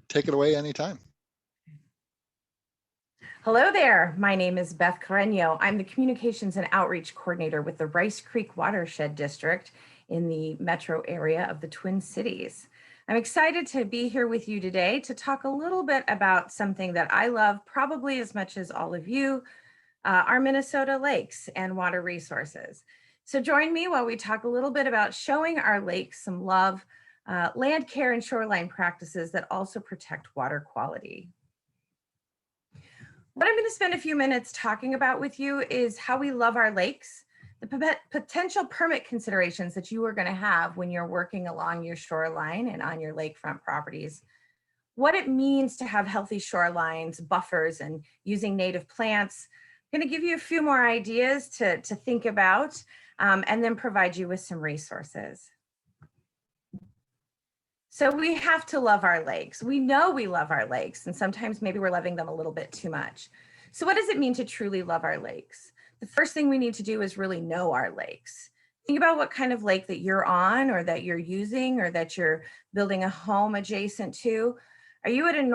take it away anytime. Hello there, my name is Beth Carreno. I'm the Communications and Outreach Coordinator with the Rice Creek Watershed District in the metro area of the Twin Cities. I'm excited to be here with you today to talk a little bit about something that I love probably as much as all of you, our Minnesota lakes and water resources. So join me while we talk a little bit about showing our lakes some love, land care and shoreline practices that also protect water quality. What I'm going to spend a few minutes talking about with you is how we love our lakes, the potential permit considerations that you are going to have when you're working along your shoreline and on your lakefront properties, what it means to have healthy shorelines, buffers, and using native plants. I'm going to give you a few more ideas to think about and then provide you with some resources. So we have to love our lakes. We know we love our lakes, and sometimes maybe we're loving them a little bit too much. So what does it mean to truly love our lakes? The first thing we need to do is really know our lakes. Think about what kind of lake that you're on or that you're using or that you're building a home adjacent to. Are you at an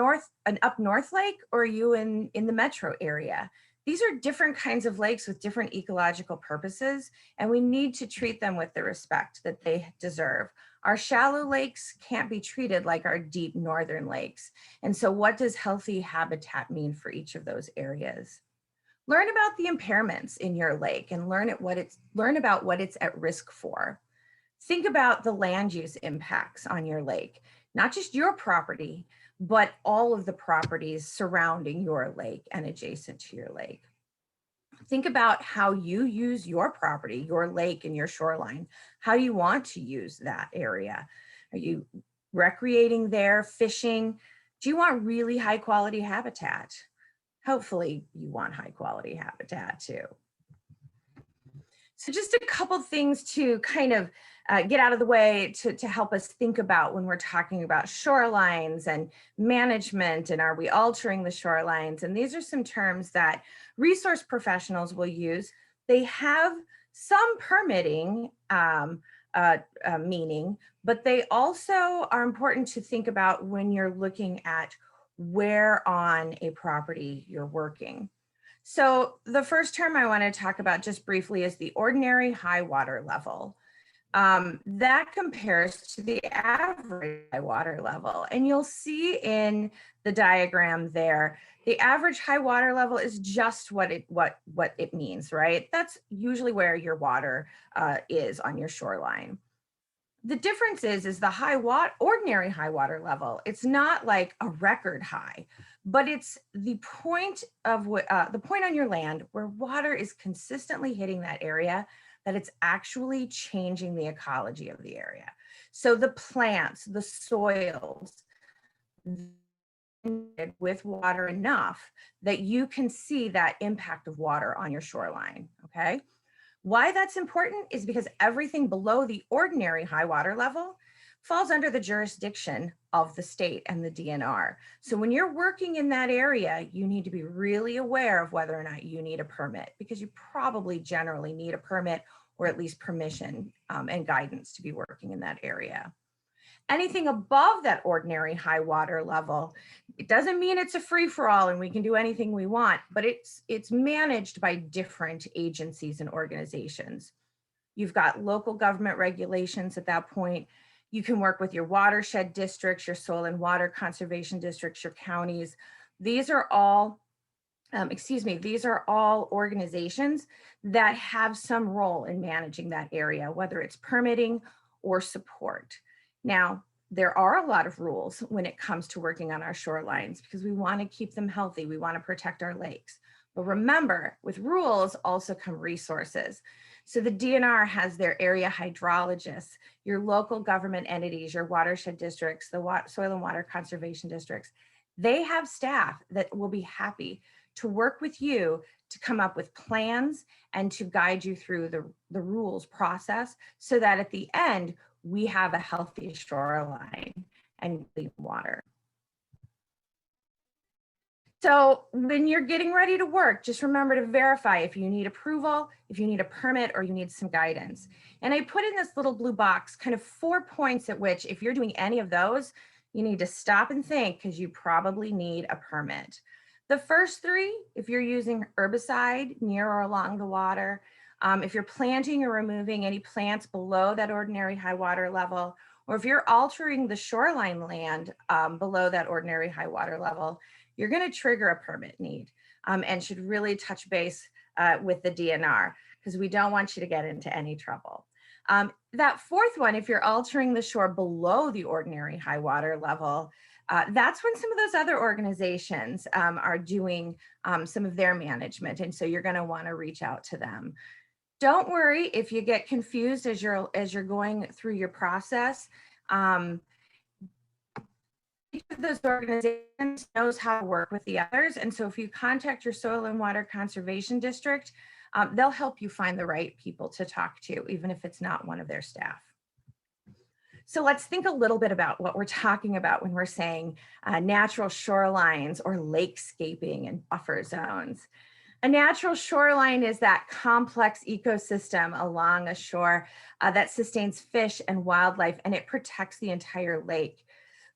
up north lake, or are you in the metro area? These are different kinds of lakes with different ecological purposes, and we need to treat them with the respect that they deserve. Our shallow lakes can't be treated like our deep northern lakes. And so what does healthy habitat mean for each of those areas? Learn about the impairments in your lake and learn about what it's at risk for. Think about the land use impacts on your lake, not just your property, but all of the properties surrounding your lake and adjacent to your lake. Think about how you use your property, your lake and your shoreline. How do you want to use that area? Are you recreating there, fishing? Do you want really high quality habitat? Hopefully you want high quality habitat too. So just a couple things to kind of get out of the way to help us think about when we're talking about shorelines and management, and are we altering the shorelines? And these are some terms that resource professionals will use. They have some permitting meaning, but they also are important to think about when you're looking at where on a property you're working. So the first term I want to talk about just briefly is the ordinary high water level. That compares to the average high water level. And you'll see in the diagram there, the average high water level is just what it means, right? That's usually where your water is on your shoreline. The difference is the ordinary high water level. It's not like a record high, but it's the point on your land where water is consistently hitting that area, that it's actually changing the ecology of the area. So the plants, the soils, with water enough that you can see that impact of water on your shoreline, okay? Why that's important is because everything below the ordinary high water level falls under the jurisdiction of the state and the DNR. So when you're working in that area, you need to be really aware of whether or not you need a permit, because you probably generally need a permit or at least permission and guidance to be working in that area. Anything above that ordinary high water level, it doesn't mean it's a free-for-all and we can do anything we want, but it's managed by different agencies and organizations. You've got local government regulations at that point. You can work with your watershed districts, your soil and water conservation districts, your counties. These are all, these are all organizations that have some role in managing that area, whether it's permitting or support. Now, there are a lot of rules when it comes to working on our shorelines because we want to keep them healthy. We want to protect our lakes. But remember, with rules also come resources. So the DNR has their area hydrologists, your local government entities, your watershed districts, the soil and water conservation districts. They have staff that will be happy to work with you to come up with plans and to guide you through the rules process so that at the end, we have a healthy shoreline and clean water. So when you're getting ready to work, just remember to verify if you need approval, if you need a permit, or you need some guidance. And I put in this little blue box kind of 4 points at which, if you're doing any of those, you need to stop and think because you probably need a permit. The first three, if you're using herbicide near or along the water, if you're planting or removing any plants below that ordinary high water level, or if you're altering the shoreline land below that ordinary high water level, you're going to trigger a permit need and should really touch base with the DNR because we don't want you to get into any trouble. That fourth one, if you're altering the shore below the ordinary high water level, that's when some of those other organizations are doing some of their management. And so you're going to want to reach out to them. Don't worry if you get confused as you're going through your process. Each of those organizations knows how to work with the others. And so if you contact your Soil and Water Conservation District, they'll help you find the right people to talk to, even if it's not one of their staff. So let's think a little bit about what we're talking about when we're saying natural shorelines or lakescaping and buffer zones. A natural shoreline is that complex ecosystem along a shore that sustains fish and wildlife, and it protects the entire lake.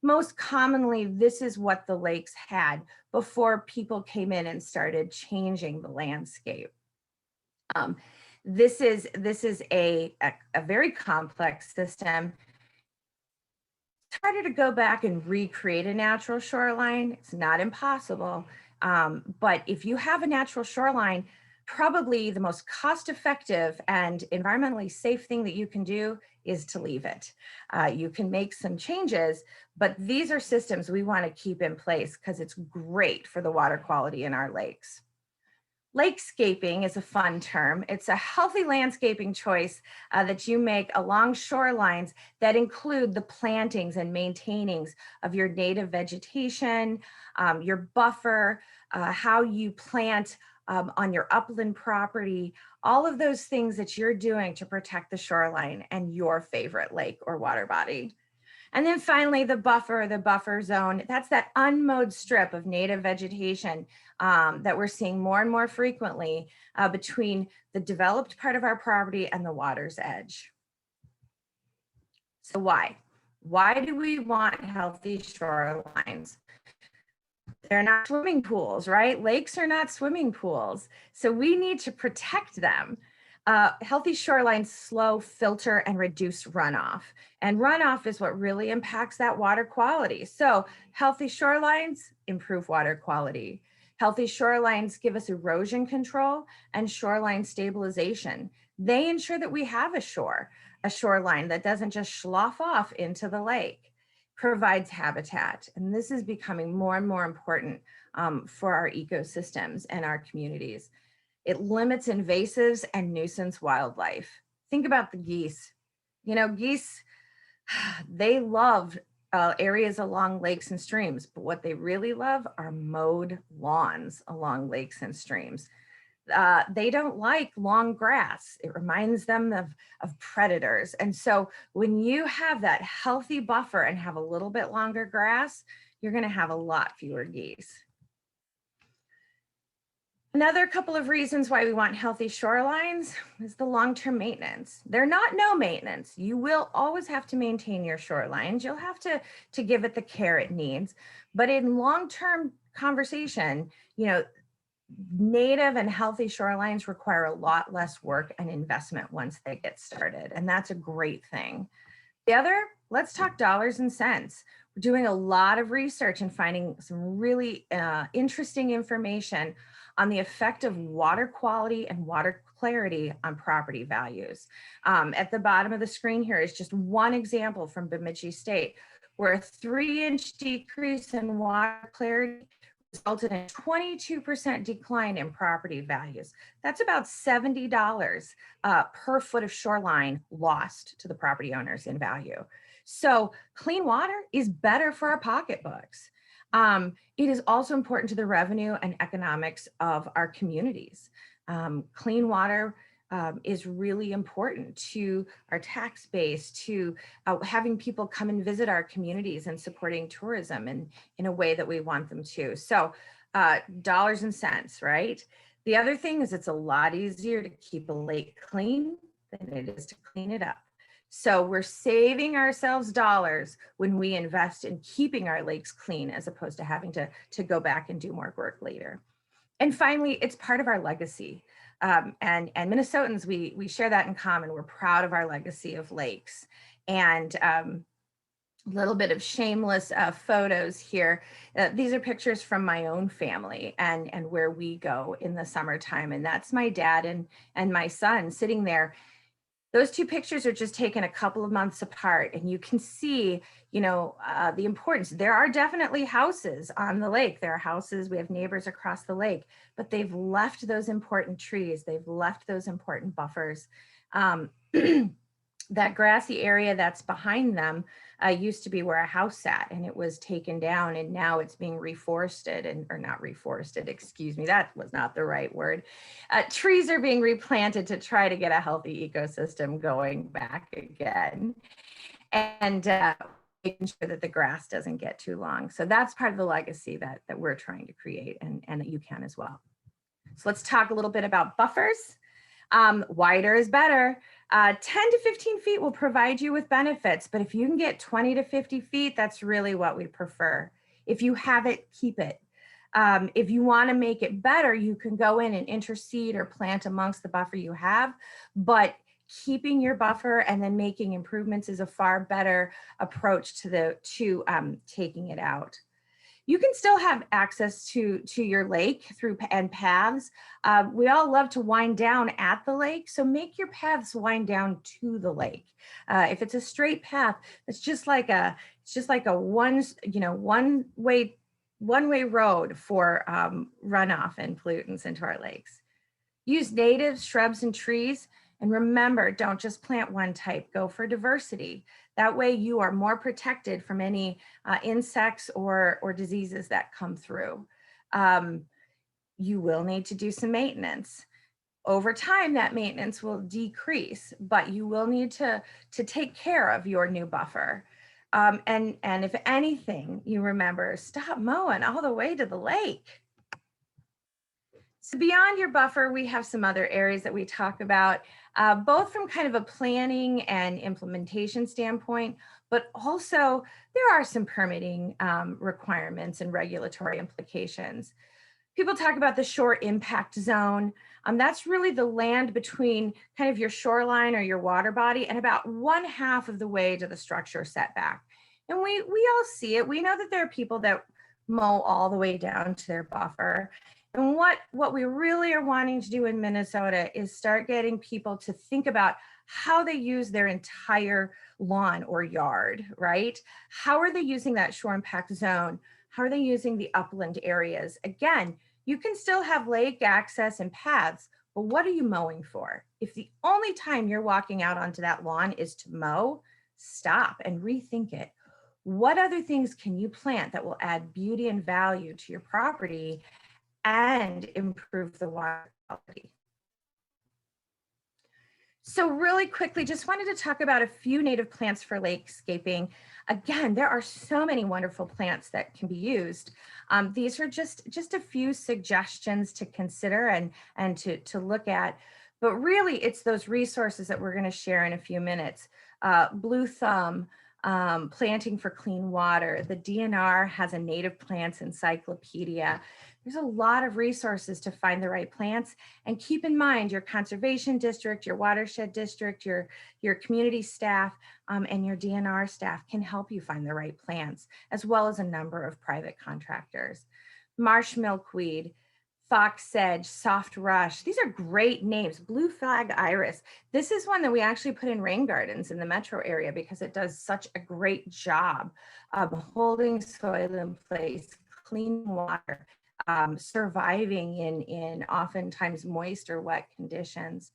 Most commonly, this is what the lakes had before people came in and started changing the landscape. This is a very complex system. It's harder to go back and recreate a natural shoreline. It's not impossible. But if you have a natural shoreline, probably the most cost-effective and environmentally safe thing that you can do is to leave it. You can make some changes, but these are systems we want to keep in place because it's great for the water quality in our lakes. Lakescaping is a fun term. It's a healthy landscaping choice that you make along shorelines that include the plantings and maintainings of your native vegetation, your buffer, how you plant on your upland property, all of those things that you're doing to protect the shoreline and your favorite lake or water body. And then finally, the buffer zone, that's that unmowed strip of native vegetation that we're seeing more and more frequently between the developed part of our property and the water's edge. So why? Why do we want healthy shorelines? They're not swimming pools, right? Lakes are not swimming pools. So we need to protect them. Healthy shorelines slow, filter, and reduce runoff. And runoff is what really impacts that water quality. So healthy shorelines improve water quality. Healthy shorelines give us erosion control and shoreline stabilization. They ensure that we have a shoreline that doesn't just slough off into the lake, provides habitat. And this is becoming more and more important for our ecosystems and our communities. It limits invasives and nuisance wildlife. Think about the geese. You know, geese, they love areas along lakes and streams, but what they really love are mowed lawns along lakes and streams. They don't like long grass. It reminds them of predators. And so when you have that healthy buffer and have a little bit longer grass, you're going to have a lot fewer geese. Another couple of reasons why we want healthy shorelines is the long-term maintenance. They're not no maintenance. You will always have to maintain your shorelines. You'll have to give it the care it needs. But in long-term conversation, you know, native and healthy shorelines require a lot less work and investment once they get started. And that's a great thing. The other, let's talk dollars and cents. We're doing a lot of research and finding some really interesting information on the effect of water quality and water clarity on property values. At the bottom of the screen here is just one example from Bemidji State, where a 3-inch decrease in water clarity resulted in a 22% decline in property values. That's about $70 per foot of shoreline lost to the property owners in value. So clean water is better for our pocketbooks. It is also important to the revenue and economics of our communities. Clean water is really important to our tax base, to having people come and visit our communities and supporting tourism in a way that we want them to. So dollars and cents, right? The other thing is it's a lot easier to keep a lake clean than it is to clean it up. So we're saving ourselves dollars when we invest in keeping our lakes clean as opposed to having to go back and do more work later. And finally, it's part of our legacy. And Minnesotans, we share that in common. We're proud of our legacy of lakes. And a little bit of shameless photos here. These are pictures from my own family and where we go in the summertime. And that's my dad and my son sitting there. Those two pictures are just taken a couple of months apart, and you can see, you know, the importance. There are definitely houses on the lake. There are houses, we have neighbors across the lake, but they've left those important trees. They've left those important buffers. That grassy area that's behind them used to be where a house sat, and it was taken down, and now it's being reforested, or not reforested, excuse me, that was not the right word. Trees are being replanted to try to get a healthy ecosystem going back again, and making sure that the grass doesn't get too long. So that's part of the legacy that we're trying to create, and that you can as well. So let's talk a little bit about buffers. Wider is better. 10 to 15 feet will provide you with benefits, but if you can get 20 to 50 feet, that's really what we prefer. If you have it, keep it. If you want to make it better, you can go in and interseed or plant amongst the buffer you have, but keeping your buffer and then making improvements is a far better approach to taking it out. You can still have access to your lake through paths. We all love to wind down at the lake, so make your paths wind down to the lake. If it's a straight path, it's just like a one-way road for runoff and pollutants into our lakes. Use native shrubs and trees. And remember, don't just plant one type, go for diversity. That way you are more protected from any insects or diseases that come through. You will need to do some maintenance. Over time, that maintenance will decrease, but you will need to take care of your new buffer. And if anything, you remember, stop mowing all the way to the lake. So beyond your buffer, we have some other areas that we talk about, both from kind of a planning and implementation standpoint, but also there are some permitting requirements and regulatory implications. People talk about the shore impact zone. That's really the land between kind of your shoreline or your water body and about 1/2 of the way to the structure setback. And we all see it. We know that there are people that mow all the way down to their buffer. And what we really are wanting to do in Minnesota is start getting people to think about how they use their entire lawn or yard, right? How are they using that shore impact zone? How are they using the upland areas? Again, you can still have lake access and paths, but what are you mowing for? If the only time you're walking out onto that lawn is to mow, stop and rethink it. What other things can you plant that will add beauty and value to your property and improve the water quality? So really quickly, just wanted to talk about a few native plants for lakescaping. Again, there are so many wonderful plants that can be used. These are just a few suggestions to consider and to look at, but really it's those resources that we're going to share in a few minutes. Blue Thumb, Planting for Clean Water. The DNR has a native plants encyclopedia. There's a lot of resources to find the right plants, and keep in mind your conservation district, your watershed district, your community staff, and your DNR staff can help you find the right plants, as well as a number of private contractors. Marsh milkweed, fox sedge, soft rush. These are great names. Blue flag iris. This is one that we actually put in rain gardens in the metro area because it does such a great job of holding soil in place, clean water, surviving in oftentimes moist or wet conditions.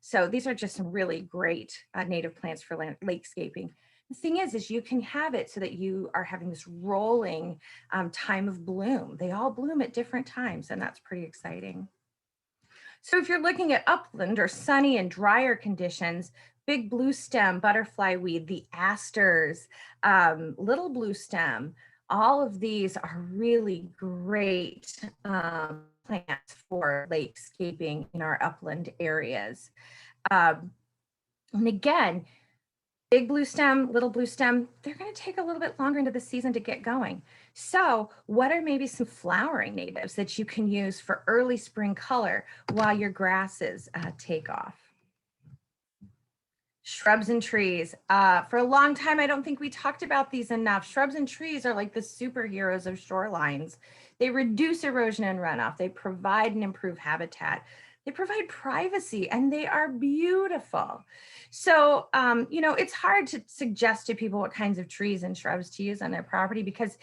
So these are just some really great native plants for lakescaping. The thing is you can have it so that you are having this rolling time of bloom. They all bloom at different times, and that's pretty exciting. So if you're looking at upland or sunny and drier conditions, big blue stem, butterfly weed, the asters, little blue stem, all of these are really great plants for lakescaping in our upland areas. And again, Big blue stem, little blue stem, they're going to take a little bit longer into the season to get going. So what are maybe some flowering natives that you can use for early spring color while your grasses take off? Shrubs and trees. For a long time, I don't think we talked about these enough. Shrubs and trees are like the superheroes of shorelines. They reduce erosion and runoff. They provide and improve habitat. They provide privacy, and they are beautiful. So, you know, it's hard to suggest to people what kinds of trees and shrubs to use on their property because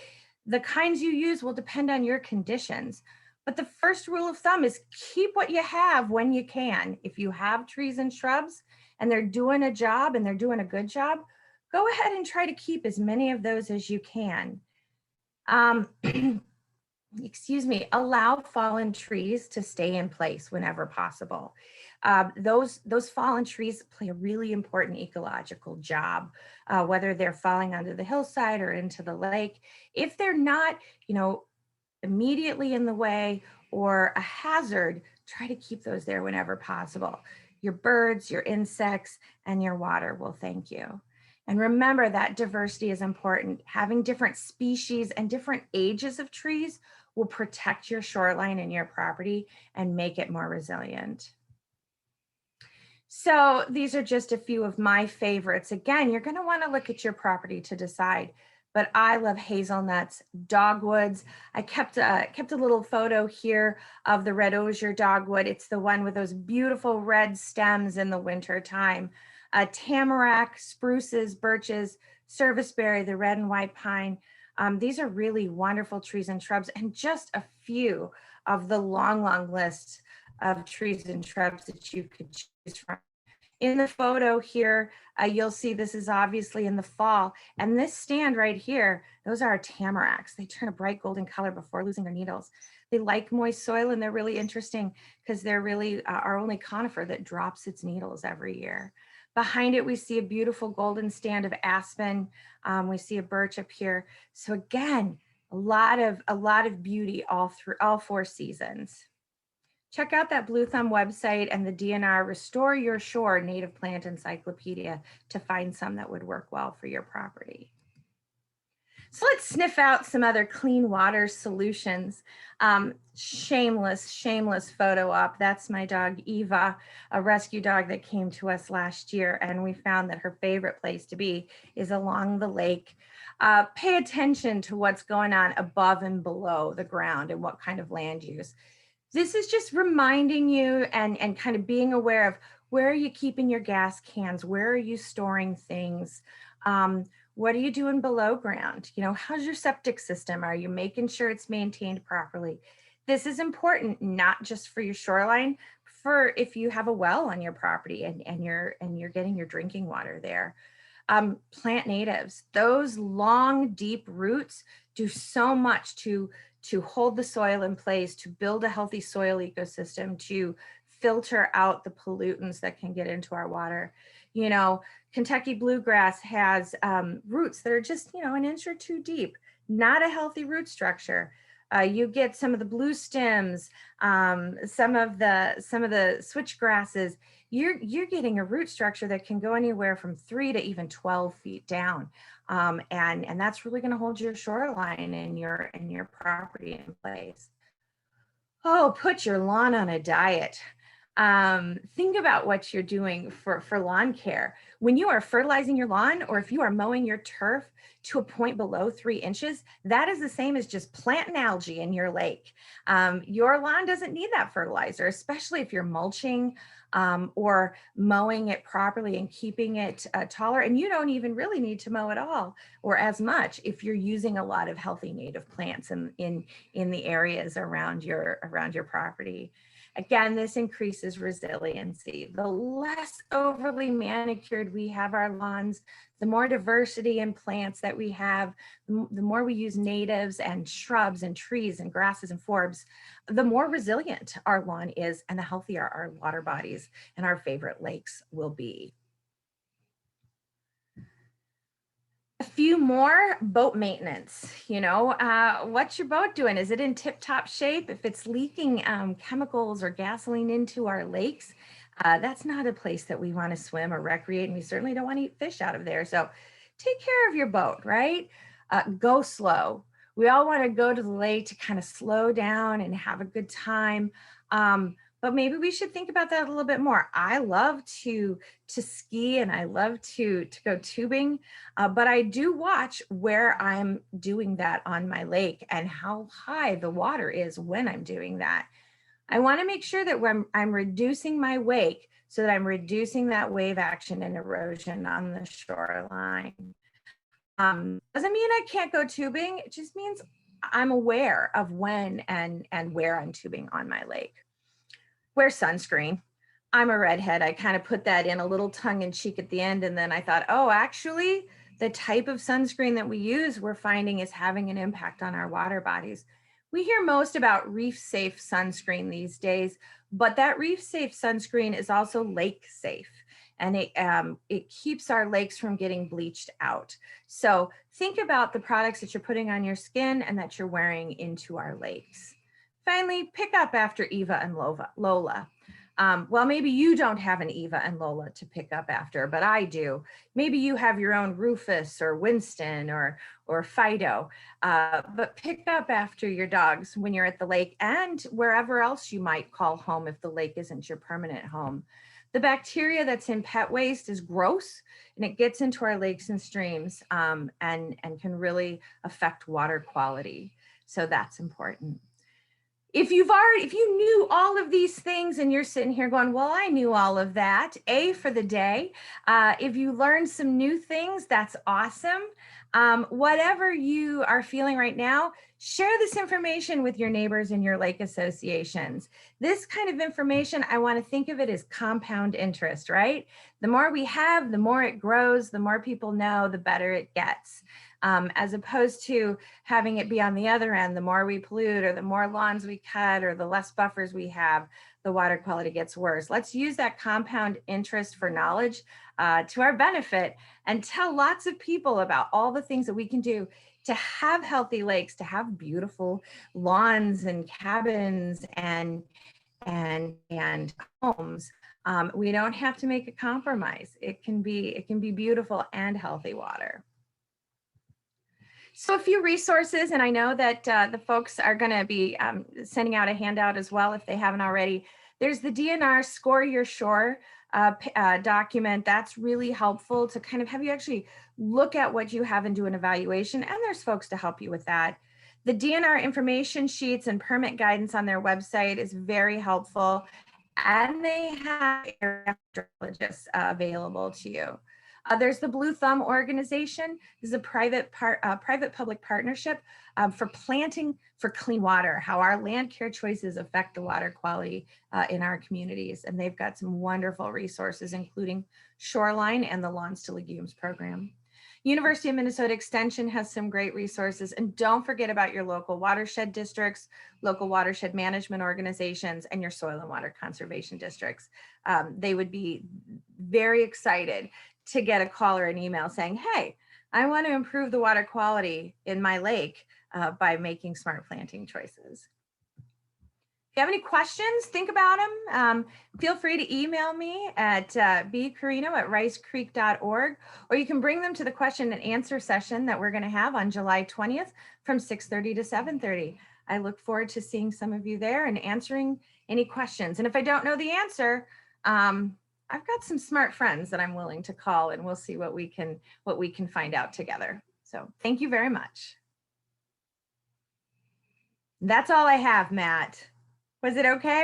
the kinds you use will depend on your conditions. But the first rule of thumb is keep what you have when you can. If you have trees and shrubs, and they're doing a job and they're doing a good job, go ahead and try to keep as many of those as you can. Excuse me, allow fallen trees to stay in place whenever possible. Those fallen trees play a really important ecological job, whether they're falling onto the hillside or into the lake. If they're not, you know, immediately in the way or a hazard, try to keep those there whenever possible. Your birds, your insects, and your water will thank you. And remember that diversity is important. Having different species and different ages of trees will protect your shoreline and your property and make it more resilient. So these are just a few of my favorites. Again, you're going to want to look at your property to decide. But I love hazelnuts, dogwoods. I kept a little photo here of the red osier dogwood. It's the one with those beautiful red stems in the winter time. Tamarack, spruces, birches, serviceberry, the red and white pine. These are really wonderful trees and shrubs, and just a few of the long, long list of trees and shrubs that you could choose from. In the photo here, you'll see this is obviously in the fall. And this stand right here, those are our tamaracks. They turn a bright golden color before losing their needles. They like moist soil, and they're really interesting because they're really our only conifer that drops its needles every year. Behind it, we see a beautiful golden stand of aspen. We see a birch up here. So again, a lot of beauty all through all 4 seasons. Check out that Blue Thumb website and the DNR Restore Your Shore Native Plant Encyclopedia to find some that would work well for your property. So let's sniff out some other clean water solutions. Shameless photo op. That's my dog, Eva, a rescue dog that came to us last year. And we found that her favorite place to be is along the lake. Pay attention to what's going on above and below the ground and what kind of land use. This is just reminding you and kind of being aware of where are you keeping your gas cans? Where are you storing things? What are you doing below ground? You know, how's your septic system? Are you making sure it's maintained properly? This is important, not just for your shoreline, for if you have a well on your property and you're getting your drinking water there. Plant natives, those long, deep roots do so much to hold the soil in place, to build a healthy soil ecosystem, to filter out the pollutants that can get into our water. You know, Kentucky bluegrass has roots that are just, you know, 1 inch or 2 deep, not a healthy root structure. You get some of the blue stems, some of the switch grasses. You're getting a root structure that can go anywhere from 3 to even 12 feet down. And that's really going to hold your shoreline and your property in place. Oh, put your lawn on a diet. Think about what you're doing for lawn care. When you are fertilizing your lawn, or if you are mowing your turf to a point below 3 inches, that is the same as just planting algae in your lake. Your lawn doesn't need that fertilizer, especially if you're mulching or mowing it properly and keeping it taller. And you don't even really need to mow at all or as much if you're using a lot of healthy native plants in the areas around your property. Again, this increases resiliency. The less overly manicured we have our lawns, the more diversity in plants that we have, the more we use natives and shrubs and trees and grasses and forbs, the more resilient our lawn is and the healthier our water bodies and our favorite lakes will be. A few more: boat maintenance. You know, what's your boat doing? Is it in tip-top shape? If it's leaking chemicals or gasoline into our lakes, That's not a place that we want to swim or recreate, and we certainly don't want to eat fish out of there. So take care of your boat, right? Go slow. We all want to go to the lake to kind of slow down and have a good time. But maybe we should think about that a little bit more. I love to ski and I love to go tubing, but I do watch where I'm doing that on my lake and how high the water is when I'm doing that. I want to make sure that when I'm reducing my wake so that I'm reducing that wave action and erosion on the shoreline. Doesn't mean I can't go tubing. It just means I'm aware of when and where I'm tubing on my lake. Wear sunscreen. I'm a redhead. I kind of put that in a little tongue in cheek at the end. And then I thought, oh, actually, the type of sunscreen that we use, we're finding is having an impact on our water bodies. We hear most about reef safe sunscreen these days, but that reef safe sunscreen is also lake safe. And it keeps our lakes from getting bleached out. So think about the products that you're putting on your skin and that you're wearing into our lakes. Finally, pick up after Eva and Lola. Well, maybe you don't have an Eva and Lola to pick up after, but I do. Maybe you have your own Rufus or Winston or Fido, but pick up after your dogs when you're at the lake and wherever else you might call home if the lake isn't your permanent home. The bacteria that's in pet waste is gross and it gets into our lakes and streams and can really affect water quality. So that's important. If you knew all of these things and you're sitting here going, well, I knew all of that, A for the day. If you learned some new things, that's awesome. Whatever you are feeling right now, share this information with your neighbors and your lake associations. This kind of information, I want to think of it as compound interest, right? The more we have, the more it grows, the more people know, the better it gets. As opposed to having it be on the other end, the more we pollute or the more lawns we cut or the less buffers we have, the water quality gets worse. Let's use that compound interest for knowledge to our benefit and tell lots of people about all the things that we can do to have healthy lakes, to have beautiful lawns and cabins and homes. We don't have to make a compromise. It can be beautiful and healthy water. So a few resources, and I know that the folks are going to be sending out a handout as well if they haven't already. There's the DNR Score Your Shore document. That's really helpful to kind of have you actually look at what you have and do an evaluation, and there's folks to help you with that. The DNR information sheets and permit guidance on their website is very helpful, and they have area hydrologists available to you. There's the Blue Thumb organization. This is a private-public partnership for planting for clean water, how our land care choices affect the water quality in our communities. And they've got some wonderful resources, including Shoreline and the Lawns to Legumes program. University of Minnesota Extension has some great resources. And don't forget about your local watershed districts, local watershed management organizations, and your soil and water conservation districts. They would be very excited to get a call or an email saying, hey, I want to improve the water quality in my lake by making smart planting choices. If you have any questions, think about them. Feel free to email me at bcarreno@ricecreek.org, or you can bring them to the question and answer session that we're going to have on July 20th from 6:30 to 7:30. I look forward to seeing some of you there and answering any questions. And if I don't know the answer, I've got some smart friends that I'm willing to call, and we'll see what we can find out together. So thank you very much. That's all I have, Matt. Was it okay?